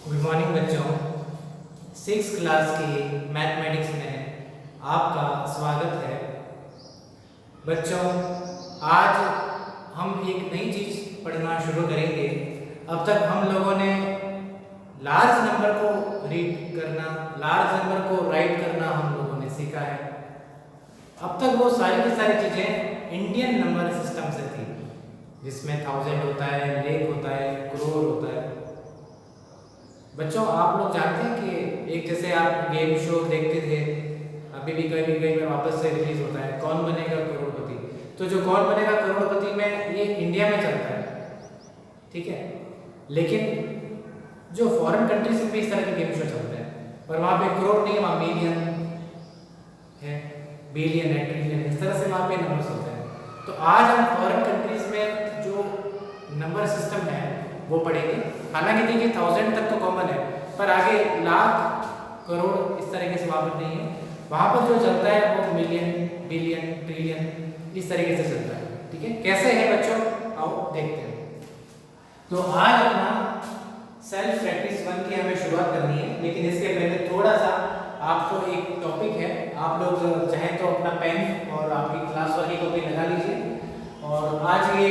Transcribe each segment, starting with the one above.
Good morning बच्चों। 6th class के mathematics में आपका स्वागत है। बच्चों, आज हम एक नई चीज़ पढ़ना शुरू करेंगे। अब तक हम लोगों ने लार्ज नंबर को रीड करना, लार्ज नंबर को राइट करना हम लोगों ने सीखा है। अब तक वो सारी की सारी चीज़ें इंडियन नंबर सिस्टम से थी, जिसमें 1000 होता है, लेख होता है, करोड़ होता है। बच्चों, आप लोग जानते हैं कि एक जैसे आप गेम शो देखते थे, अभी भी कहीं कहीं वापस से रिलीज होता है, कौन बनेगा करोड़पति। तो जो कौन बनेगा करोड़पति में ये इंडिया में चलता है, ठीक है। लेकिन जो फॉरेन कंट्रीज में भी इस तरह के गेम शो चलते हैं, पर वहाँ पे करोड़ नहीं, वहाँ मिलियन है, बिलियन है, ट्रिलियन, इस तरह से वहाँ पे नंबर्स होते हैं। तो आज हम फॉरेन कंट्रीज में जो नंबर सिस्टम है वो पढ़ेंगे। हालांकि देखिए 1000 तक तो कॉमन है, पर आगे लाख, करोड़ इस तरीके से वहाँ पर नहीं है। वहाँ पर जो चलता है वो मिलियन, बिलियन, ट्रिलियन इस तरीके से चलता है, ठीक है। कैसे है बच्चों, आओ देखते हैं। तो आज अपना सेल्फ प्रैक्टिस 1 की हमें शुरुआत करनी है, लेकिन इसके पहले थोड़ा सा आपको एक टॉपिक है। आप लोग चाहें तो अपना पेन और आपकी क्लास वाली कॉपी लगा लीजिए, और आज ये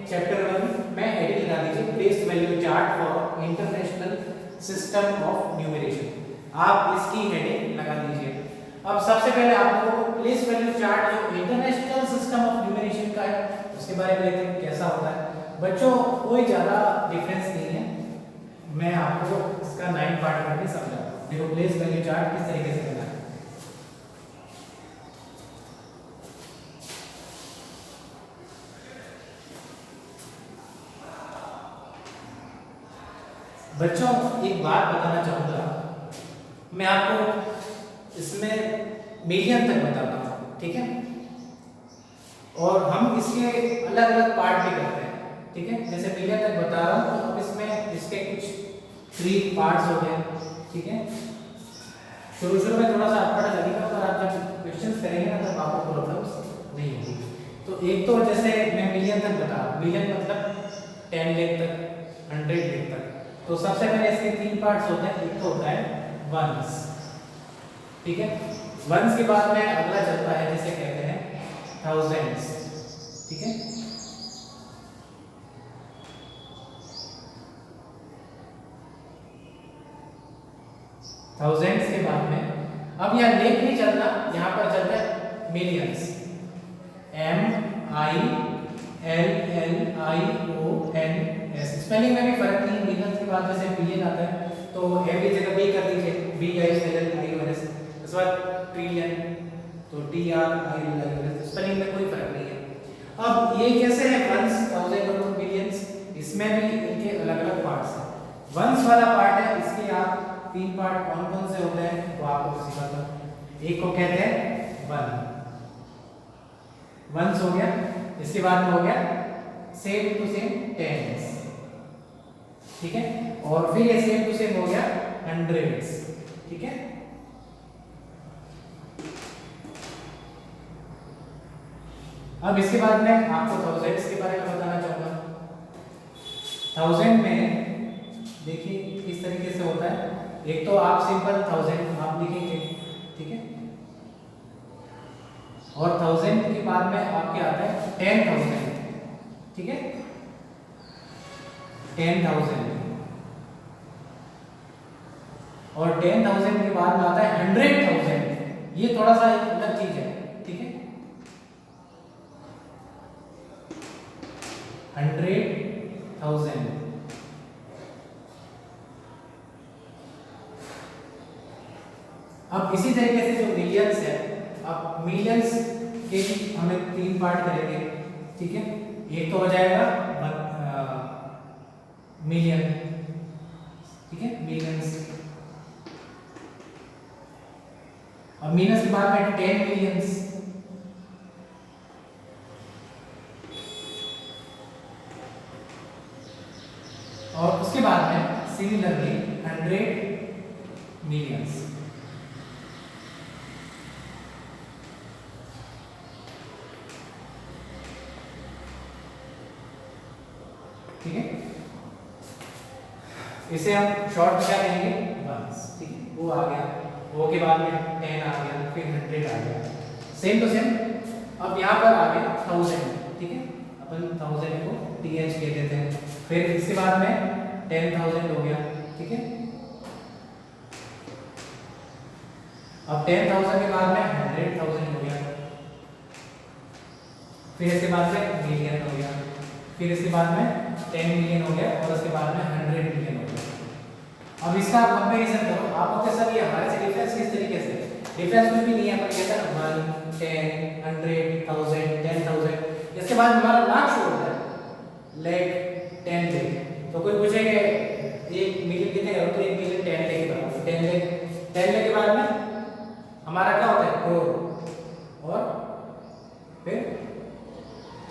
चैप्टर 1 में हेडिंग लगा दीजिए, place value chart for international system of numeration. आप इसकी हेडिंग लगा दीजिए। अब सबसे पहले आप लोगों को प्लेस वैल्यू चार्ट जो इंटरनेशनल सिस्टम ऑफ न्यूमरेशन का है उसके बारे में देखते हैं कैसा होता है। बच्चों, कोई ज़्यादा डिफरेंस नहीं है, मैं आपको इसका 9 पार्ट करके समझाता हूँ। देखो प्लेस वैल्यू चार्ट किस तरीके से करना है। बच्चों, एक बात बताना चाहूँगा, मैं आपको इसमें मिलियन तक बताता हूँ, ठीक है। और हम इसके अलग अलग पार्ट भी करते हैं, ठीक है। जैसे मिलियन तक बता रहा हूँ, तो अब इसमें इसके कुछ 3 पार्ट्स हो गए, ठीक है। शुरू में थोड़ा सा अटपटा लगेगा, पर आप जब क्वेश्चंस करेंगे ना तब आपको प्रॉब्लम्स नहीं होगी। तो एक तो जैसे मैं मिलियन तक बता रहा हूँ, मिलियन मतलब 10 लाख तक, 100 लाख तक। तो सबसे पहले इसके 3 पार्ट्स होते हैं। एक तो होता है वंस, ठीक है। वंस के बाद में अगला चलता है जिसे कहते हैं थाउजेंड्स, ठीक है। थाउजेंड्स के बाद में अब यहाँ लेख नहीं चलता, यहाँ पर चलता है मिलियंस, MILLIONS। स्पेलिंग में भी फर्क नहीं, मिलियंस के बाद जैसे बिलियन आता है तो एम की जगह बी कर दीजिए, BILLIONS। उसके बाद ट्रिलियन तो TRILLIONS, स्पेलिंग में कोई फर्क नहीं है। अब ये कैसे है वंस, थाउजेंड और बिलियंस, इसमें भी इनके अलग अलग पार्ट्स हैं। वंस वाला पार्ट है, इसके आप 3 पार्ट कौन कौन से होते हैं वो आपको सिखाता हूं। एक को कहते हैं वन, वंस हो गया। इसके बाद में हो गया सेम टू सेम टेंस, ठीक है। और फिर ये सेम टू सेम हो गया हंड्रेड्स, ठीक है। अब इसके बाद में आपको थाउजेंड्स के बारे में बताना चाहूंगा। थाउजेंड में देखिए किस तरीके से होता है। एक तो आप सिंपल 1000 आप लिखेंगे, ठीक है। और 1000 के बाद में आपके आता है 10,000, ठीक है। 10,000 और 10,000 के बाद में आता है 100,000। ये थोड़ा सा एक अलग चीज है, ठीक है। 100,000। अब इसी तरीके से जो मिलियंस है, अब मिलियंस के भी हमें 3 पार्ट करेंगे, ठीक है। एक तो हो जाएगा मिलियन, ठीक है, मिलियंस। अब मिलियंस के बाद में 10 मिलियंस, और उसके बाद में सिमिलरली 100 मिलियंस, ठीक है। इसे हम शॉर्ट में क्या कहेंगे, वंस, ठीक है। वो आ गया, वो के बाद में 10 आ गया, फिर 100 आ गया, सेम टू सेम। अब यहाँ पर आ गया 1000, ठीक है, अपन 1000 को TH कह देते हैं। फिर इसके बाद में 10,000 हो गया, ठीक है। अब 10,000 के बाद में 100,000 हो गया, फिर इसके बाद में मिलियन हो गया, फिर इसके बाद में 10 मिलियन हो गया, और उसके बाद में 100 मिलियन हो गया। अब इसका कंपैरिजन करो, आपको कैसा ये हमारे से डिफरेंस किस तरीके से, डिफरेंस में भी नहीं है, अपन कहते हैं 1 10 100 1000 10,000, इसके बाद हमारा लाख शो होता है, लाख 10 लाख। तो कोई पूछेगा 1 मिलियन कितने का, तो 1 मिलियन 10 लाख के बराबर, 10 लाख के बाद में हमारा क्या होता है, करोड़, और फिर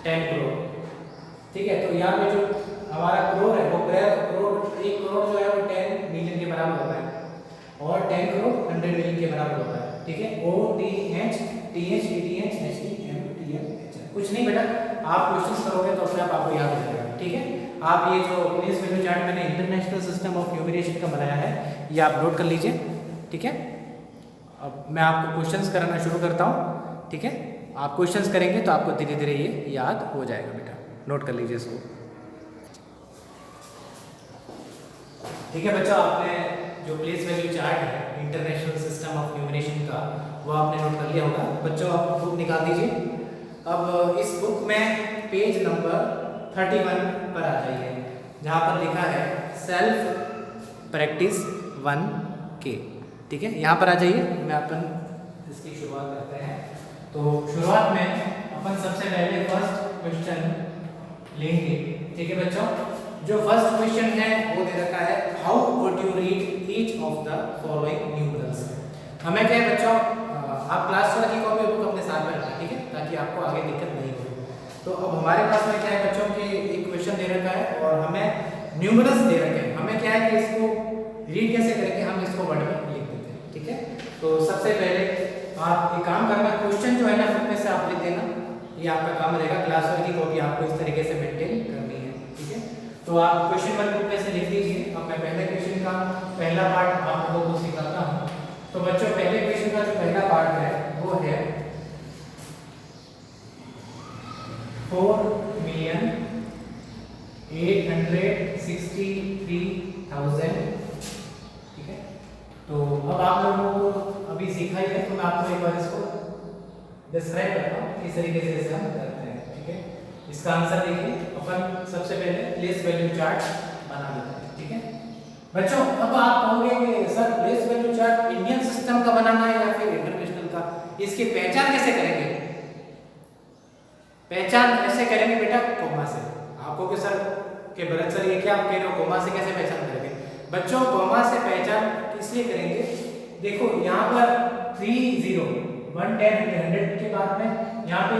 10 करोड़, ठीक है। तो यहाँ पे जो हमारा करोड़ है वो करोड़, 1 करोड़ जो है वो 10 मिलियन के बराबर होता है, और 10 करोड़ 100 मिलियन के बराबर होता है, ठीक है। OTH TH DTH HTM TM, कुछ नहीं बेटा, आप क्वेश्चंस करोगे तो अपने आप आपको याद हो जाएगा, ठीक है। आप ये जो प्लेस वैल्यू चार्ट मैंने इंटरनेशनल सिस्टम ऑफ न्यूमरेशन का बनाया है, ये आप नोट कर लीजिए, ठीक है। अब मैं आपको क्वेश्चंस कराना शुरू करता हूँ, ठीक है। आप क्वेश्चंस करेंगे तो आपको धीरे धीरे ये याद हो जाएगा बेटा, नोट कर लीजिए इसको, ठीक है बच्चों। आपने जो प्लेस वैल्यू चार्ट है इंटरनेशनल सिस्टम ऑफ न्यूमरेशन का, वो आपने नोट कर लिया होगा। बच्चों आप बुक निकाल दीजिए। अब इस बुक में पेज नंबर 31 पर आ जाइए, जहाँ पर लिखा है सेल्फ प्रैक्टिस 1K, ठीक है। यहाँ पर आ जाइए, मैं अपन इसकी शुरुआत करते हैं। तो शुरुआत में अपन सबसे पहले फर्स्ट क्वेश्चन लेंगे, ठीक है बच्चों। जो फर्स्ट क्वेश्चन है वो दे रखा है, how would you read each of the following numerals. हमें क्या है बच्चों, आप क्लास 12 की कॉपी बुक अपने साथ में रखना, ठीक है, ताकि आपको आगे दिक्कत नहीं हो। तो अब हमारे पास में क्या है बच्चों कि एक क्वेश्चन दे रखा है और हमें न्यूमरल्स दे रखे हैं। हमें क्या है कि इसको रीड कैसे करेंगे, हम इसको वर्ड में लिख देते हैं, ठीक है। तो सबसे पहले आप एक काम करना, क्वेश्चन जो है ना बुक में से आप लिख देना, ये आपका काम रहेगा। क्लास 12 की कॉपी आपको इस तरीके से मेंटेन करनी है, ठीक है। तो आप क्वेश्चन वन बुक में से लिख दीजिए। अब मैं पहले क्वेश्चन का पहला पार्ट आप लोगों को सिखाता हूँ। तो बच्चों पहले क्वेश्चन का जो पहला पार्ट है वो है 4,863,000, ठीक है। तो अब आप लोगों को अभी सीखा ही है, तो मैं आपको एक बार इसको डिस्क्राइब करता हूँ किस तरीके से इसे हम करते हैं, ठीक है। इसका आंसर देखिए, अपन सबसे पहले प्लेस वैल्यू चार्ट बना लेते हैं, ठीक है बच्चों। अब आप कहोगे कि sir place value chart Indian system का बनाना है या फिर इंटरनेशनल का, इसकी पहचान कैसे करेंगे? पहचान ऐसे करेंगे बेटा, कोमा से। आपको कि सर के भरत सर ये क्या आप कह रहे हो, कोमा से कैसे पहचान करेंगे? बच्चों कोमा से पहचान इसलिए करेंगे, देखो यहाँ पर 30 1 10 100 के बाद में यहाँ पे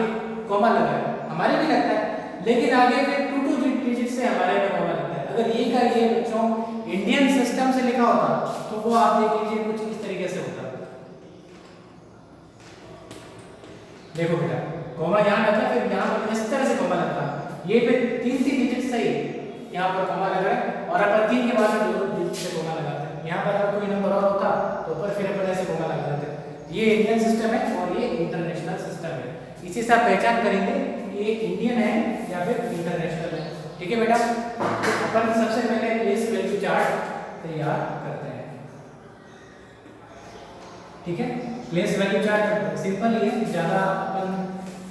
कोमा लगा है, हमारे भी लगता है, लेकिन आगे फिर 2 डिजिट से हमारे में कोमा लगता है। अगर ये का ये बच्चों इंडियन सिस्टम से लिखा होता तो वो आप देख लीजिए कुछ इस तरीके से होता। देखो बेटा कोमा यहाँ लगता है, फिर यहाँ पर इस तरह से कोमा लगता है, ये फिर 3 डिजिट सही यहाँ पर कोमा लगा है, और अपन 3 के बाद में 2 डिजिट से कोमा लगाते हैं। यहाँ पर अगर कोई नंबर और होता तो ऊपर फिर अपन ऐसे कोमा लगा देते हैं। ये इंडियन सिस्टम है और ये इंटरनेशनल सिस्टम है, इसी से आप पहचान करेंगे ये इंडियन है या फिर इंटरनेशनल है, ठीक है बेटा। तो अपन सबसे पहले प्लेस वैल्यू चार्ट तैयार करते हैं, ठीक है। प्लेस वैल्यू चार्ट सिंपल ही है, ज़्यादा अपन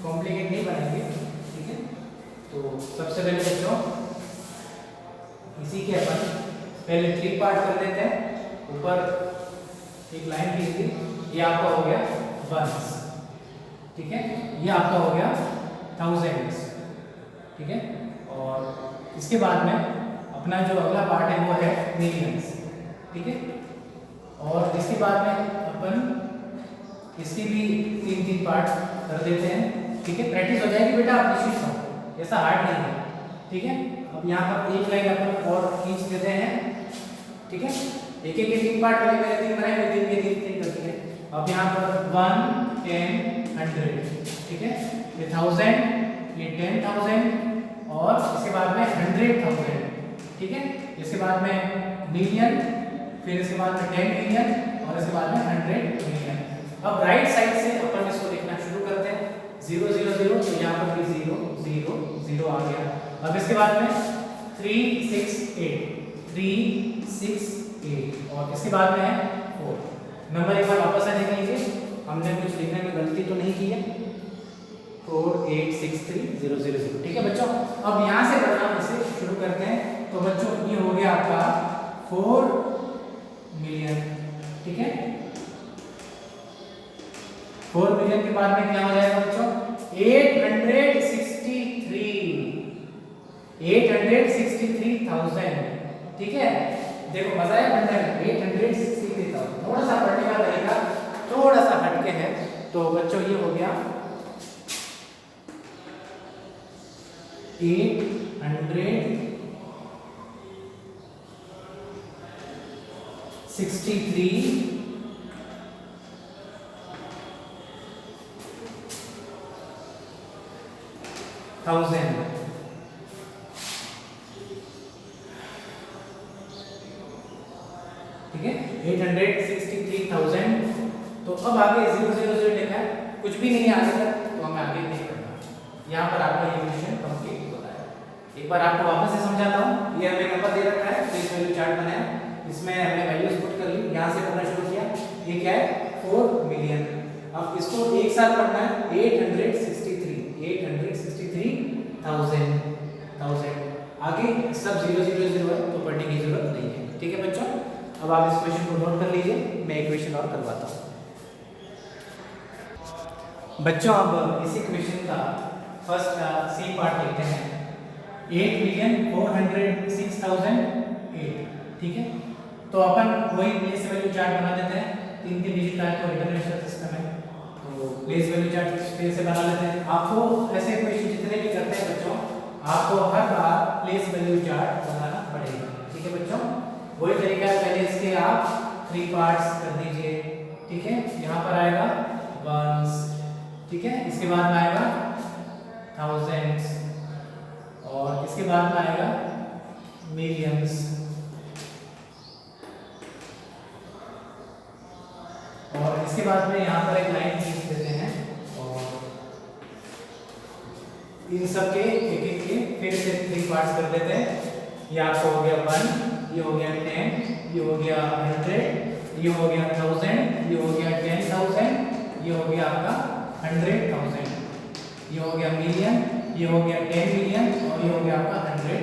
कॉम्प्लिकेट नहीं बनाएंगे, ठीक है। तो सबसे पहले बच्चों इसी के अपन पहले 3 पार्ट कर देते हैं। ऊपर एक लाइन कीजिए, ये आपका हो गया वंस, ठीक है, ये आपका हो गया थाउजेंड्स, ठीक है। और इसके बाद में अपना जो अगला पार्ट है वो है मिलियंस, ठीक है। और इसके बाद में अपन इसकी भी 3 पार्ट कर देते हैं, ठीक है। प्रैक्टिस हो जाएगी बेटा, आप निश्चित हो, ऐसा हार्ड नहीं है, ठीक है। अब यहाँ पर एक लाइन अपन और खींच देते हैं, ठीक है। एक एक 3 पार्ट पहले मैंने 3 बनाए, फिर 3 के 3 करते हैं। अब यहाँ पर 1 10 100, ठीक है, ये 1000, ये 10,000 और इसके बाद में 100,000, ठीक है। इसके बाद में मिलियन, फिर इसके बाद में 10 मिलियन और इसके बाद में 100 मिलियन। अब राइट साइड से अपन इसको लिखना शुरू करते हैं। 0 0 0 तो यहाँ पर भी 0 0 0 आ गया। अब इसके बाद में 3 6 8 3 6 8 और इसके बाद में है 4 नंबर। एक बार वापस आ देख लीजिए, हमने कुछ लिखने में गलती तो नहीं की है। 4 8 6 3 0 0 0। ठीक है बच्चों, अब यहाँ से बढ़ना इसे शुरू करते हैं। तो बच्चों ये हो गया आपका 4 मिलियन। ठीक है, 4 मिलियन के बाद में क्या हो जाएगा बच्चों? 863,000। ठीक है, देखो मजा आया पढ़ने में। 863,000 थोड़ा सा पढ़ने का तरीका थोड़ा सा हटके है। तो बच्चों ये हो गया 863,000। ठीक है, 863,000। तो अब आगे 0 0 0 लिखा है, कुछ भी नहीं है आगे तक, तो हमें आगे नहीं करना। यहाँ पर आपका ये क्वेश्चन कंप्लीट होता है। एक बार आपको वापस से समझाता हूँ। ये हमें नंबर दे रखा है, प्लेस वैल्यू चार्ट बनाया, इसमें हमने वैल्यूज पुट कर ली, यहाँ से पढ़ना शुरू किया। ये क्या है? 4 मिलियन। अब इसको एक साथ पढ़ना है। 863,000 आगे सब 0 0 0 है, तो पढ़ने की जरूरत नहीं है। ठीक है बच्चों, अब आप इस क्वेश्चन को नोट कर लीजिए, मैं एक क्वेश्चन और करवाता हूँ बच्चों। अब इसी क्वेश्चन का फर्स्ट का सी पार्ट लेते हैं। 8,406,008। ठीक है, तो अपन वही प्लेस वैल्यू चार्ट बना देते हैं। 3 डिजिट का तो इंटरनेशनल सिस्टम है, तो प्लेस वैल्यू चार्ट फिर से बना लेते हैं। आपको ऐसे क्वेश्चन जितने भी करते हैं बच्चों, आपको हर बार प्लेस वैल्यू चार्ट बनाना पड़ेगा। ठीक है बच्चों, वही तरीका है। पहले इसके आप 3 पार्ट्स कर दीजिए। ठीक है, यहाँ पर आएगा वंस, ठीक है, इसके बाद में आएगा थाउजेंड्स और इसके बाद में आएगा मिलियंस और इसके बाद में यहाँ पर एक लाइन खींच देते हैं और इन सब के एक एक के फिर से 3 पार्ट्स कर देते हैं। ये आपको हो गया 1, ये हो गया 10, ये हो गया 100, ये हो गया 1000, ये हो गया 10,000, ये हो गया आपका 100,000, ये हो गया मिलियन, ये हो गया 10 मिलियन और ये हो गया आपका 100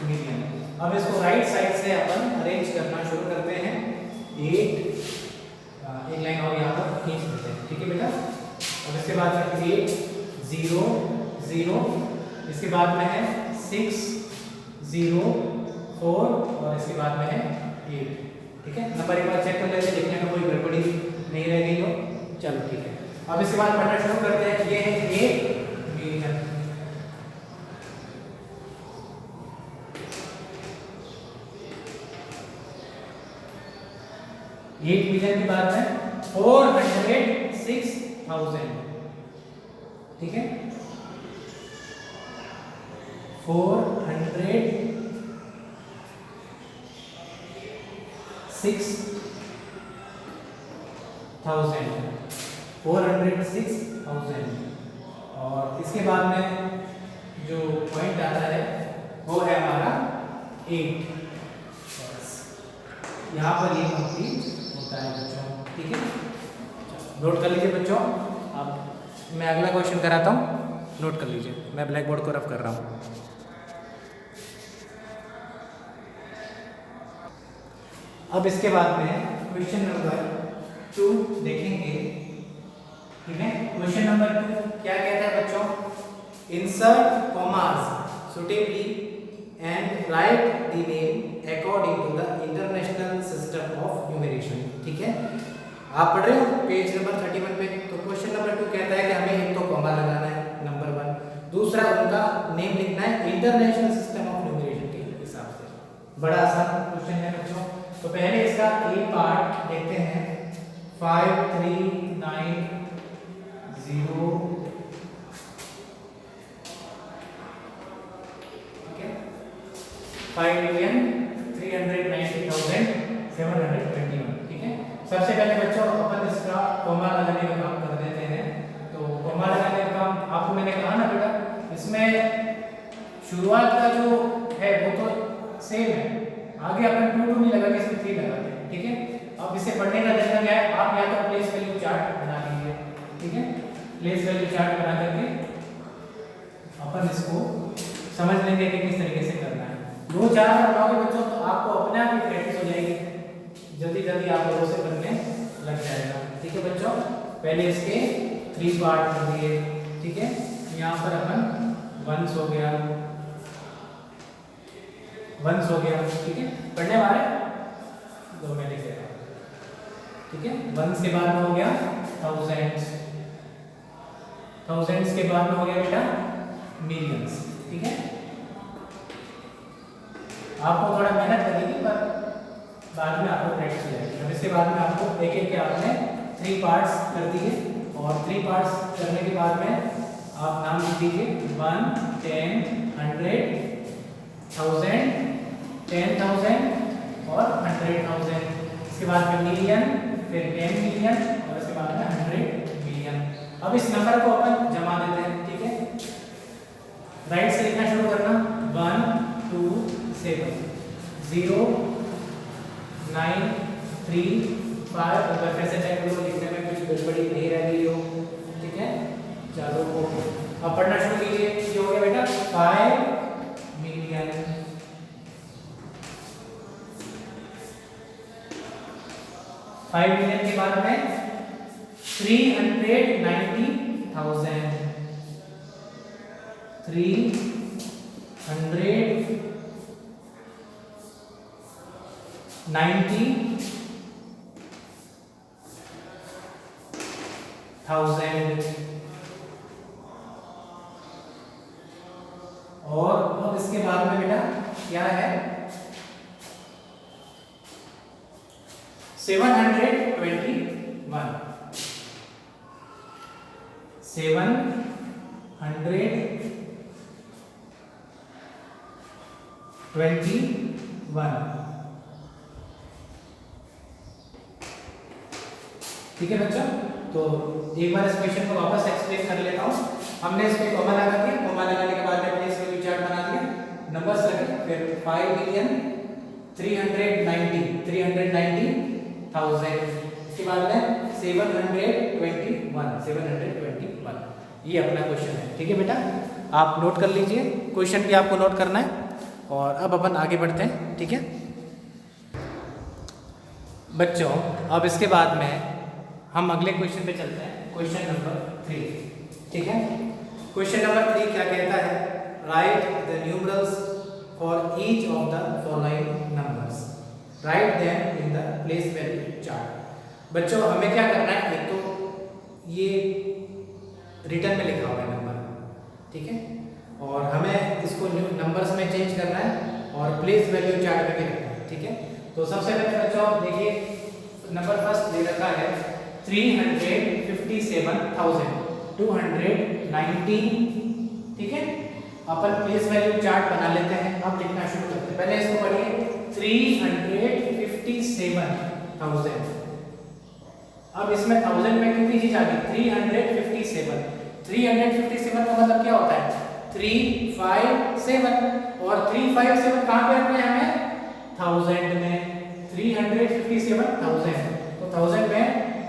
मिलियन। अब इसको राइट साइड से अपन अरेंज करना शुरू करते हैं। 8 एक लाइन और यहाँ पर खींच देते हैं। ठीक है बेटा, अब इसके बाद में 8 0 0, इसके बाद में है 6 0 4 और इसके बाद में है 8। ठीक है, नंबर एक बार चेक कर लेते हैं, लिखने में कोई गड़बड़ी नहीं रह गई हो। चलो ठीक है, अब इसके बाद पढ़ना शुरू करते हैं। ये है 8 मिलियन। 8 मिलियन के बाद में 406,000। ठीक है, 406,000 और इसके बाद में जो पॉइंट आता है वो है हमारा 8। यहाँ पर ये कंप्लीट होता है बच्चों। ठीक है, नोट कर लीजिए बच्चों। अब मैं अगला क्वेश्चन कराता हूँ, नोट कर लीजिए। मैं ब्लैक बोर्ड को रफ कर रहा हूँ। अब इसके बाद में क्वेश्चन नंबर 2 देखेंगे। ठीक है, क्वेश्चन नंबर 2 क्या कहता है बच्चों? Insert commas suitably and write the name according to the international system of numeration. ठीक है, आप पढ़ रहे हो पेज नंबर 31 पे। तो क्वेश्चन नंबर 2 कहता है कि हमें एक तो कॉमा लगाना है नंबर 1, दूसरा उनका नेम लिखना है इंटरनेशनल सिस्टम ऑफ न्यूमरेशन के हिसाब से। बड़ा आसान क्वेश्चन है बच्चों। तो पहले इसका ए पार्ट देखते हैं। 5390। ठीक है, 5,390,721, ठीक है। सबसे पहले बच्चों अपन इसका कॉमा लगाने का काम कर देते हैं। तो कॉमा लगाने का काम आपको मैंने कहा ना बेटा, इसमें शुरुआत का जो है वो तो सेम है, आगे अपन 2 2 नहीं लगा के इसमें 3 लगाते हैं, ठीक है। अब इसे पढ़ने का तरीका क्या है, आप या तो प्लेस वैल्यू चार्ट बना लीजिए, ठीक है। प्लेस वैल्यू चार्ट बना करके अपन इसको समझ लेंगे कि किस तरीके से करना है। 2 4 बनाओगे बच्चों तो आपको अपने आप ही प्रैक्टिस हो जाएगी, जल्दी जल्दी आप लोगों से बनने लग जाएगा, ठीक है बच्चों। पहले इसके 3 पार्ट कर दिए, ठीक है। यहाँ पर अपन वंस हो गया, ठीक है। पढ़ने वाले 2 मिनट लिख देता हूँ, ठीक है। वंस के बाद में हो गया थाउजेंड्स के बाद में हो गया बेटा मिलियंस, ठीक है। आपको थोड़ा मेहनत लगेगी पर बाद में आपको प्रैक्टिस हो जाएगी। अब इसके बाद में आपको एक एक के आपने 3 पार्ट्स कर दिए, और 3 पार्ट्स करने के बाद में आप नाम लिख दीजिए 1 10 100 1000 10,000 और 100,000। इसके बाद में मिलियन, फिर 10 मिलियन और इसके बाद में 100 मिलियन। अब इस नंबर को अपन जमा देते हैं, ठीक है। राइट से लिखना शुरू करना 1 2 7 0 9 3 5। अगर फिर से चेक करो लिखने में कुछ गड़बड़ी नहीं रह गई हो, ठीक है। चलो ओके, अब पढ़ना शुरू कीजिए। ये हो गया बेटा 5 मिलियन, 5 मिलियन के बाद में 390,000, 390,000। और अब इसके बाद में बेटा क्या है 721, 721, ठीक है बच्चों। तो एक बार इस क्वेश्चन को वापस एक्सप्लेन कर लेता हूँ। हमने इस पे कॉमा लगा दिया, कॉमा लगाने के बाद में प्लेस वैल्यू चार्ट बना दिया, नंबर्स रखे, फिर 5,390,000, इसके बाद में 721, ये अपना क्वेश्चन है, ठीक है बेटा। आप नोट कर लीजिए, क्वेश्चन भी आपको नोट करना है। और अब अपन आगे बढ़ते हैं, ठीक है बच्चों। अब इसके बाद में हम अगले क्वेश्चन पे चलते हैं, क्वेश्चन नंबर 3, ठीक है। क्वेश्चन नंबर 3 क्या कहता है, right the numerals for each of the following numbers, write them in the place value chart. बच्चों हमें क्या करना है, एक तो ये रिटर्न में लिखा हुआ है नंबर, ठीक है, और हमें इसको नंबर्स में चेंज करना है और प्लेस वैल्यू चार्ट में भी रखना है, ठीक है। तो सबसे पहले बच्चों देखिए नंबर फर्स्ट दे रखा है 357,219, ठीक है। अपन प्लेस वैल्यू चार्ट बना लेते हैं। अब लिखना शुरू करते हैं, पहले इसको पढ़िए 357,000। अब इसमें 1000 में कितनी चीज आ गई 357 का मतलब क्या होता है 357, और 357 कहां पे रखना है हमें 1000 में, 357,000 तो 1000 में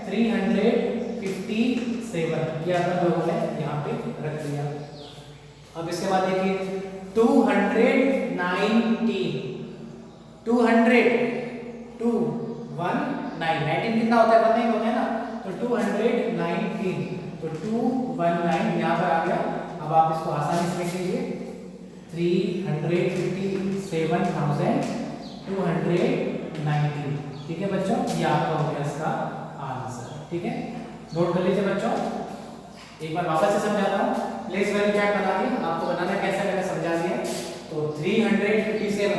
357 ये अपन लोगों ने यहाँ पे रख दिया। अब इसके बाद देखिए 219 कितना होता है 19 होता है ना, तो 219 तो 219 यहाँ पर आ गया। अब आप इसको आसानी से लिख लीजिए 357,219, ठीक है बच्चों। ये आपका हो गया इसका आंसर, ठीक है। नोट कर लीजिए बच्चों, एक बार वापस से समझाता हूँ। प्लेस वैल्यू चार्ट बना दिया, आपको बनाना कैसे मैंने समझा दिया। तो 357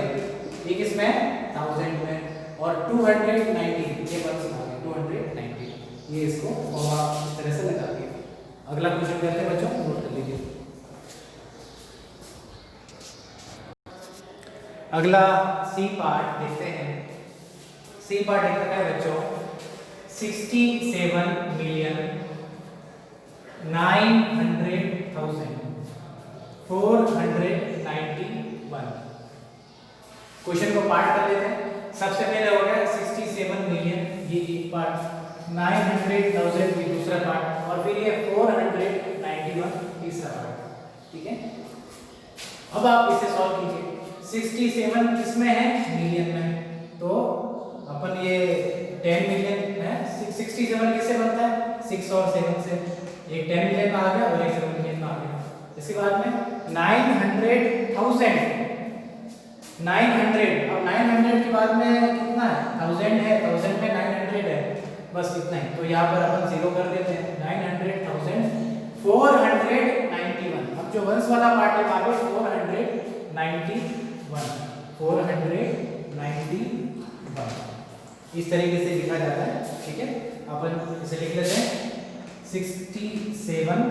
एक इसमें 1000 में, और 290 ये बस 290 ये इसको कॉमा इस तरह से लगा दिया। अगला क्वेश्चन करते हैं बच्चों, नोट कर लीजिए। अगला सी पार्ट देखते हैं। सी पार्ट एक रखा है बच्चों 67,900,491। क्वेश्चन को पार्ट कर लेते हैं। सबसे पहले हो गया 67 मिलियन, ये एक पार्ट, 900,000 ये दूसरा पार्ट, और फिर ये 491 तीसरा पार्ट। ठीक है, अब आप इसे सॉल्व कीजिए। 67 किसमें है? मिलियन में। तो अपन ये 10 मिलियन है, 67 किससे बनता है? 6 और 7 से। एक 10 मिलियन का आ गया और एक 7 मिलियन का आ गया। इसके बाद में 900,000, 900, अब 900 के बाद में कितना है? 1000 है, 1000 में 900 है, बस इतना ही। तो यहाँ पर अपन 0 कर देते हैं। 900,491। अब जो वंश वाला पार्ट है वहाँ पे 491 इस तरीके से लिखा जाता है। ठीक है, अपन इसे लिख लेते हैं 67,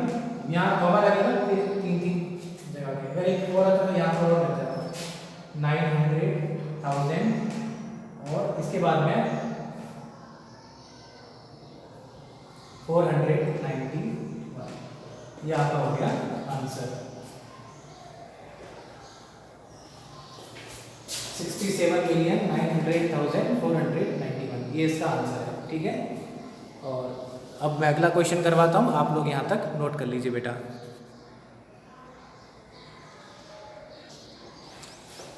यहाँ कॉमा लगेगा फिर 3 जगह पे, अगर एक और आता तो यहाँ पर और लग जाता 900,000 और इसके बाद में 491, ये आपका हो गया आंसर। 67,900,491 ये इसका आंसर है। ठीक है, और अब मैं अगला क्वेश्चन करवाता हूँ, आप लोग यहाँ तक नोट कर लीजिए बेटा।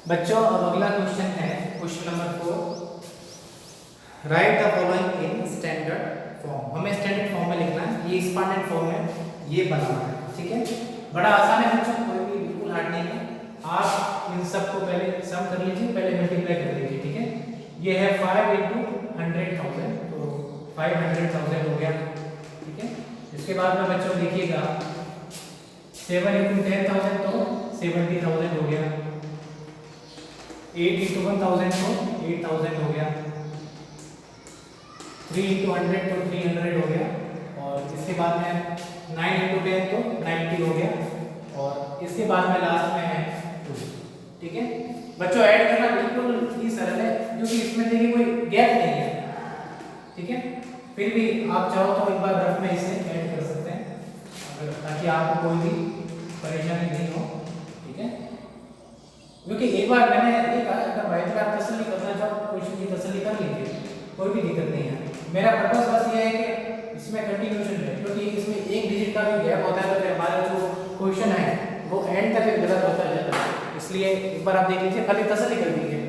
बच्चों अब अगला क्वेश्चन है question number 4। Right the following in standard form. हमें स्टैंडर्ड फॉर्म में लिखना है, ये एक्सपांडेड फॉर्म में ये बना हुआ है। ठीक है, बड़ा आसान है बच्चों, कोई भी बिल्कुल हार्ड नहीं है। आप इन सब को पहले सम कर लीजिए, पहले मल्टीप्लाई कर लीजिए। ठीक है, ये है 5 × 100,000, तो 500,000 हो गया। ठीक है, इसके बाद में बच्चों देखिएगा 7 × 10,000 तो 70,000 हो गया। 8 × 1,000 तो 8,000 हो गया। 3 × 100 तो 300 हो गया। और इसके बाद में 9 × 10 तो 90 हो गया। और इसके बाद में लास्ट में है 2। ठीक है बच्चों, ऐड करना बिल्कुल ही सरल है क्योंकि इसमें देखिए कोई गैप नहीं है। ठीक है, फिर भी आप चाहो तो एक बार रफ में इसे ऐड कर सकते हैं, अगर ताकि आपको कोई भी परेशानी नहीं हो। ठीक है, क्योंकि एक बार मैंने ये कहा अगर भाई आप तसल्ली करना चाहो क्वेश्चन की तसल्ली कर लीजिए, कोई भी दिक्कत नहीं है। मेरा पर्पस बस ये है कि इसमें कंटिन्यूएशन है, क्योंकि इसमें एक डिजिट का भी गैप होता है तो फिर हमारा जो क्वेश्चन है वो एंड तक गलत होता जाता है। इसलिए एक बार आप देख लीजिए, खाली तसल्ली कर लीजिए।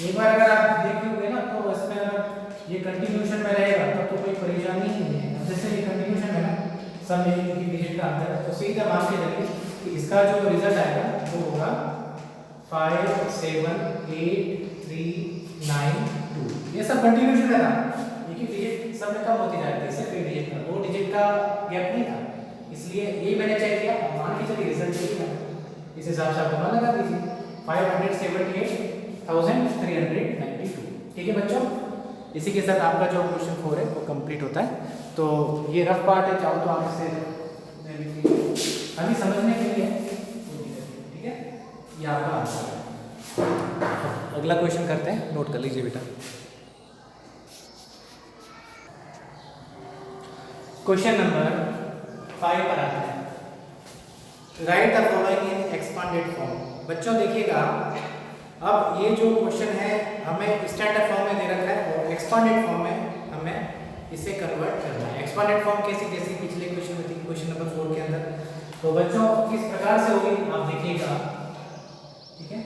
एक बार अगर आप देख लोगे ना तो इसमें अगर ये कंटिन्यूएशन में रहेगा तब तो कोई परेशानी ही नहीं है। जैसे ये कंटिन्यूएशन है ना, सब एक डिजिट का अंतर है, तो सीधा मान के चलिए कि इसका जो रिजल्ट आएगा वो होगा 57839 2। ये सब कंटिन्यूएशन है ना, एक ही डिजिट सब में कम होती जाती है, सिर्फ एक डिजिट का, वो डिजिट का गैप नहीं था, इसलिए यही मैंने चेक किया। मान के चलिए रिजल्ट देखिए, इस हिसाब से आप मान लगा दीजिए 578,392। ठीक है बच्चों, इसी के साथ आपका जो क्वेश्चन 4 है वो कंप्लीट होता है। तो ये रफ पार्ट है, चाहो तो आप इसे अभी समझने के लिए। ठीक है, ये आपका आंसर है। अगला क्वेश्चन करते हैं, नोट कर लीजिए बेटा। क्वेश्चन नंबर 5 पर आते हैं। Right the following in expanded form. बच्चों देखिएगा, अब ये जो क्वेश्चन है हमें स्टैंडर्ड फॉर्म में दे रखा है और एक्सपांडेड फॉर्म में हमें इसे कन्वर्ट करना है। एक्सपांडेड फॉर्म कैसी, जैसे पिछले क्वेश्चन में थी क्वेश्चन नंबर 4 के अंदर। तो बच्चों किस प्रकार से होगी आप देखिएगा। ठीक है,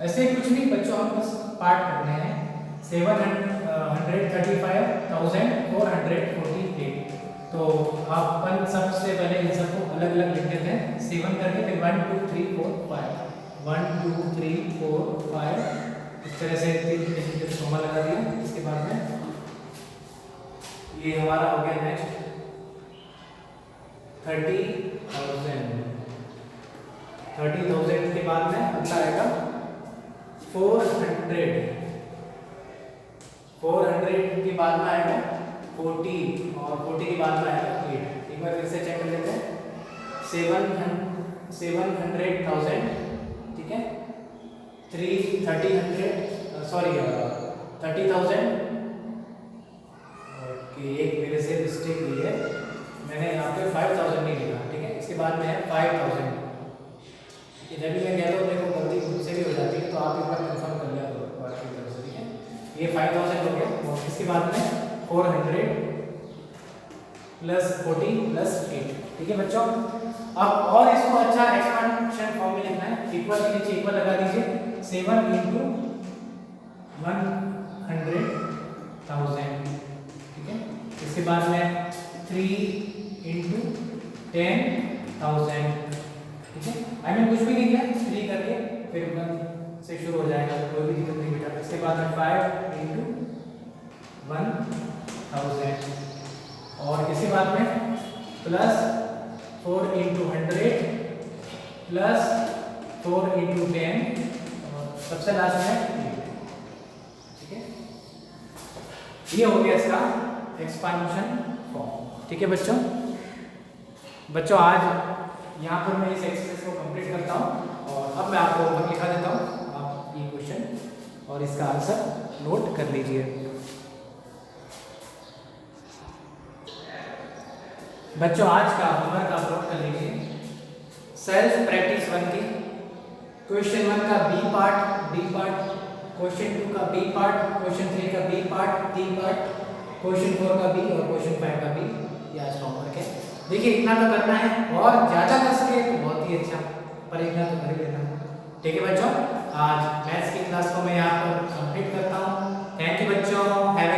ऐसे कुछ नहीं बच्चों, हम बस पार्ट करने हैं। 735,448। तो अपन सबसे पहले इन सबको अलग अलग लिख देते हैं, 7 करके फिर 1 2 3 4 5, 1 2 3 4 5 इस तरह से 3 डिजिट कॉमा लगा दिया। इसके बाद में ये हमारा हो गया नेक्स्ट 30,000 के बाद में अगला आएगा 400 के बाद में आएगा 40 और 40 के बाद में आएगा 8। एक बार फिर से चेक कर लेते हैं। 700,000, ठीक है, 30,000। ओके, एक मेरे से मिस्टेक हुई है, मैंने यहाँ पे 5,000 नहीं लिखा, ठीक है। इसके बाद में है 5,000। इधर भी मैं कहता हूँ मेरे को गलती खुद से भी हो जाती है, तो आप एक बार कंफर्म कर लिया करो आपकी तरफ से, ठीक है। ये 5,000 हो गया। और इसके बाद में 400 प्लस 40 प्लस 8, ठीक है बच्चों। अब और इसको अच्छा एक्सपेंशन फॉर्म में लिखना है। इक्वल के नीचे इक्वल लगा दीजिए। 7 into 100,000, ठीक है। इसके बाद में 3 into 10,000, ठीक है। आई मीन कुछ भी नहीं किया, 3 करके फिर 1 से शुरू हो जाएगा, कोई भी दिक्कत नहीं बेटा। इसके बाद में 5 into 1,000 और इसके बाद में प्लस 4 into 100 प्लस 4 into 10 और सबसे लास्ट में 8, ठीक है। ये हो गया इसका एक्सपांशन फॉर्म, ठीक है बच्चों। आज यहाँ पर मैं इस एक्सरसाइज को कंप्लीट करता हूँ और अब मैं आपको ऊपर लिखा देता हूँ, आप ये क्वेश्चन और इसका आंसर नोट कर लीजिए। बच्चों आज का होमवर्क आप नोट कर लीजिए। सेल्फ प्रैक्टिस 1 की क्वेश्चन 1 का B part, D part, question 2 का बी पार्ट, क्वेश्चन 3 का B part, D part, question 4 का बी और क्वेश्चन 5 का बी। ये आज का होमवर्क है। देखिए इतना तो करना है और ज़्यादा कर सके तो बहुत ही अच्छा, पर इतना तो कर ही लेना, ठीक है बच्चों। आज मैथ्स की क्लास को मैं यहाँ पर कंप्लीट करता हूँ। थैंक यू बच्चों, हैव ए